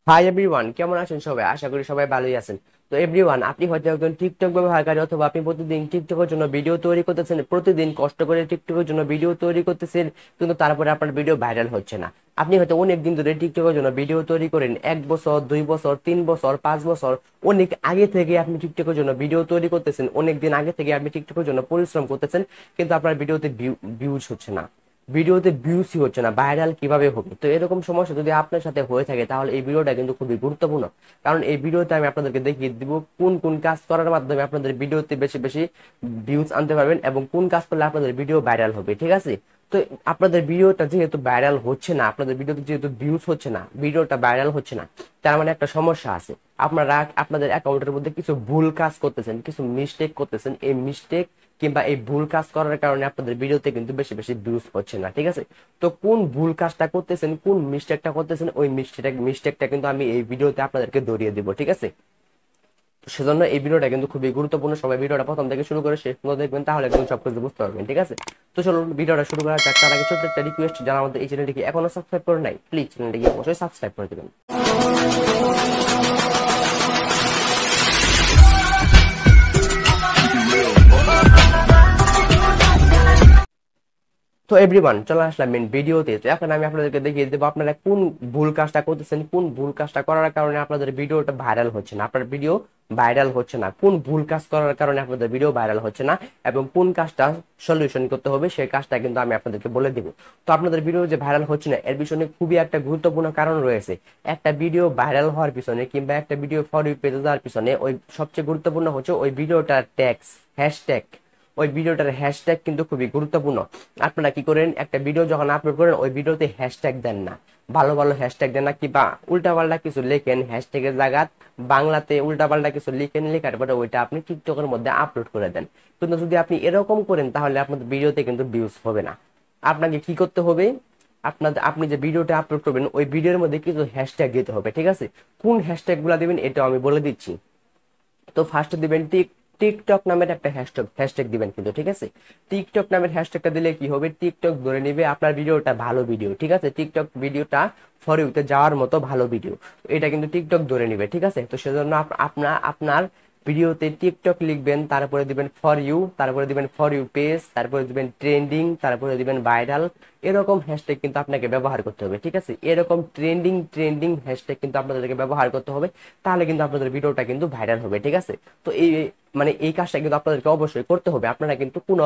Hi everyone, কেমন আছেন সবাই? আশা করি সবাই ভালোই আছেন। তো এভরিওয়ান, আপনি হয়তো একজন টিকটক ব্যবহারকারী, অথবা আপনি প্রতিদিন টিকটকের জন্য ভিডিও তৈরি করতেছেন, প্রতিদিন কষ্ট করে টিকটকের জন্য ভিডিও তৈরি করতেছেন, কিন্তু তারপরে আপনার ভিডিও ভাইরাল হচ্ছে না। আপনি হয়তো অনেক দিন ধরে টিকটকের জন্য ভিডিও তৈরি করেন, 1 বছর, 2 বছর, 3 বছর, 5 বছর, অনেক আগে থেকে আপনি টিকটকের জন্য ভিডিও তৈরি করতেছেন, অনেক দিন আগে থেকে আপনি টিকটকের জন্য পরিশ্রম করতেছেন, কিন্তু আপনার ভিডিওতে ভিউজ হচ্ছে না, ভিডিওতে ভিউসই হচ্ছে না, ভাইরাল কিভাবে হবে? তো এরকম সমস্যা যদি আপনার সাথে হয়ে থাকে, তাহলে এই ভিডিওটা কিন্তু খুবই গুরুত্বপূর্ণ। কারণ এই ভিডিওতে আমি আপনাদেরকে দেখিয়ে দিব কোন কোন কাজ করার মাধ্যমে আপনাদের ভিডিওতে বেশি বেশি ভিউজ আনতে পারবেন, এবং কোন কাজ করলে আপনাদের ভিডিও ভাইরাল হবে, ঠিক আছে? তো আপনাদের ভিডিওটা যেহেতু ভাইরাল হচ্ছে না, আপনাদের ভিডিওতে যেহেতু ভিউজ হচ্ছে না, ভিডিওটা ভাইরাল হচ্ছে না, তার মানে একটা সমস্যা আছে। আপনারা আপনাদের অ্যাকাউন্টের মধ্যে কিছু ভুল কাজ করতেছেন, কিছু মিস্টেক করতেছেন। এই মিস্টেক কিংবা এই ভুল কাজ করার কারণে আপনাদের ভিডিওতে কিন্তু বেশি বেশি ভিউজ হচ্ছে না, ঠিক আছে? তো কোন ভুল কাজটা করতেছেন, কোন মিস্টেকটা করতেছেন, ওই মিস্টেকটা কিন্তু আমি এই ভিডিওতে আপনাদেরকে ধরিয়ে দিব, ঠিক আছে? তো সেজন্য এই ভিডিওটা কিন্তু খুবই গুরুত্বপূর্ণ। সবাই ভিডিওটা প্রথম থেকে শুরু করে শেষ পর্যন্ত দেখবেন, তাহলে একদম সবকিছু বুঝতে পারবেন, ঠিক আছে? তো চলুন ভিডিওটা শুরু করা যাক। তার আগে ছোট্ট একটা রিকোয়েস্ট, যারা আমাদের এই চ্যানেলটিকে এখনো সাবস্ক্রাইব করে নাই, প্লিজ চ্যানেলটিকে অবশ্যই সাবস্ক্রাইব করে দেবেন। তো এভরিওয়ান, চলে আসলাম মেন ভিডিওতে। তো এখন আমি আপনাদেরকে দেখিয়ে দেবো আপনারা কোন ভুল কাজটা করতেছেন, কোন ভুল কাজটা করার কারণে আপনাদের ভিডিওটা ভাইরাল হচ্ছে না, আপনার ভিডিও ভাইরাল হচ্ছে না, কোন ভুল কাজ করার কারণে আপনাদের ভিডিও ভাইরাল হচ্ছে না, এবং কোন কাজটা সলিউশন করতে হবে সেই কাজটা কিন্তু আমি আপনাদেরকে বলে দিব। তো আপনাদের ভিডিও যে ভাইরাল হচ্ছে না, এর পিছনে খুবই একটা গুরুত্বপূর্ণ কারণ রয়েছে। একটা ভিডিও ভাইরাল হওয়ার পিছনে কিংবা একটা ভিডিও ফর ইউ পেজে যাওয়ার পিছনে ওই সবচেয়ে গুরুত্বপূর্ণ হচ্ছে ওই ভিডিওটার ট্যাগস, হ্যাশট্যাগ। ওই ভিডিওটার হ্যাশট্যাগ কিন্তু খুবই গুরুত্বপূর্ণ। আপনারা কি করেন, একটা ভিডিও যখন আপলোড করেন ওই ভিডিওতে হ্যাশট্যাগ দেন না, ভালো ভালো হ্যাশট্যাগ দেন না, কিংবা উল্টাপাল্টা কিছু লেখেন হ্যাশট্যাগের জায়গা, বাংলাতে উল্টাপাল্টা কিছু লিখেন, লেখার পরে ওইটা আপনি টিকটকের মধ্যে আপলোড করে দেন। কিন্তু যদি আপনি এরকম করেন, তাহলে আপনাদের ভিডিওতে কিন্তু ভিউজ হবে না। আপনাকে কি করতে হবে, আপনি যে ভিডিওটা আপলোড করবেন ওই ভিডিওর মধ্যে কিছু হ্যাশট্যাগ দিতে হবে, ঠিক আছে? কোন হ্যাশট্যাগ গুলা দিবেন এটাও আমি বলে দিচ্ছি। তো ফার্স্টে দিবেন টিকটক নামের একটা হ্যাশট্যাগ হ্যাশট্যাগ দিবেন কিন্তু, ঠিক আছে? টিকটক নামের হ্যাশট্যাগটা দিলে কি হবে, টিকটক ধরে নিবে আপনার ভিডিওটা ভালো ভিডিও, ঠিক আছে? টিকটক ভিডিওটা ফর ইউতে যাওয়ার মতো ভালো ভিডিও, এটা কিন্তু টিকটক ধরে নিবে, ঠিক আছে? তো সেজন্য আপনার ভিডিওতে টিকটক লিখবেন, তারপরে দিবেন ফর ইউ, তারপরে দিবেন ফর ইউ পেজ, তারপরে দিবেন ট্রেন্ডিং, তারপরে দিবেন ভাইরাল। এরকম হ্যাশট্যাগ কিন্তু আপনাকে ব্যবহার করতে হবে, ঠিক আছে? এরকম ট্রেন্ডিং ট্রেন্ডিং হ্যাশট্যাগ কিন্তু আপনাদেরকে ব্যবহার করতে হবে, তাহলে কিন্তু আপনাদের ভিডিওটা কিন্তু ভাইরাল হবে, ঠিক আছে? তো এই কাজটা কিন্তু আপনাদেরকে অবশ্যই করতে হবে। আপনারা কিন্তু কোনো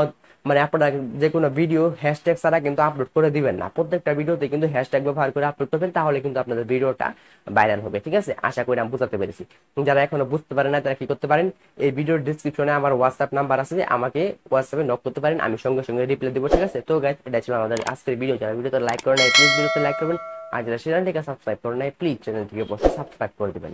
আপনারা যে কোনো ভিডিও হ্যাশট্যাগ ছাড়া কিন্তু আপলোড করে দিবেন না। প্রত্যেকটা ভিডিওতে কিন্তু হ্যাশট্যাগ ব্যবহার করে আপলোড করবেন, তাহলে কিন্তু আপনাদের ভিডিওটা ভাইরাল হবে, ঠিক আছে? আশা করি আমি বুঝাতে পেরেছি। যারা এখনো বুঝতে পারেন না, তারা কি করতে পারেন, এই ভিডিওর ডিসক্রিপশনে আমার হোয়াটসঅ্যাপ নাম্বার আছে, আমাকে হোয়াটসঅ্যাপে নক করতে পারেন, আমি সঙ্গে সঙ্গে রিপ্লাই দেবো, ঠিক আছে? তো গাইস, এটা ছিল আমাদের আজকের ভিডিও। যারা ভিডিওতে লাইক করেন নাই, প্লিজ ভিডিওতে লাইক করবেন। আর যারা চ্যানেলটিকে সাবস্ক্রাইব করেন নাই, প্লিজ চ্যানেলটিকে অবশ্যই সাবস্ক্রাইব করে দিবেন।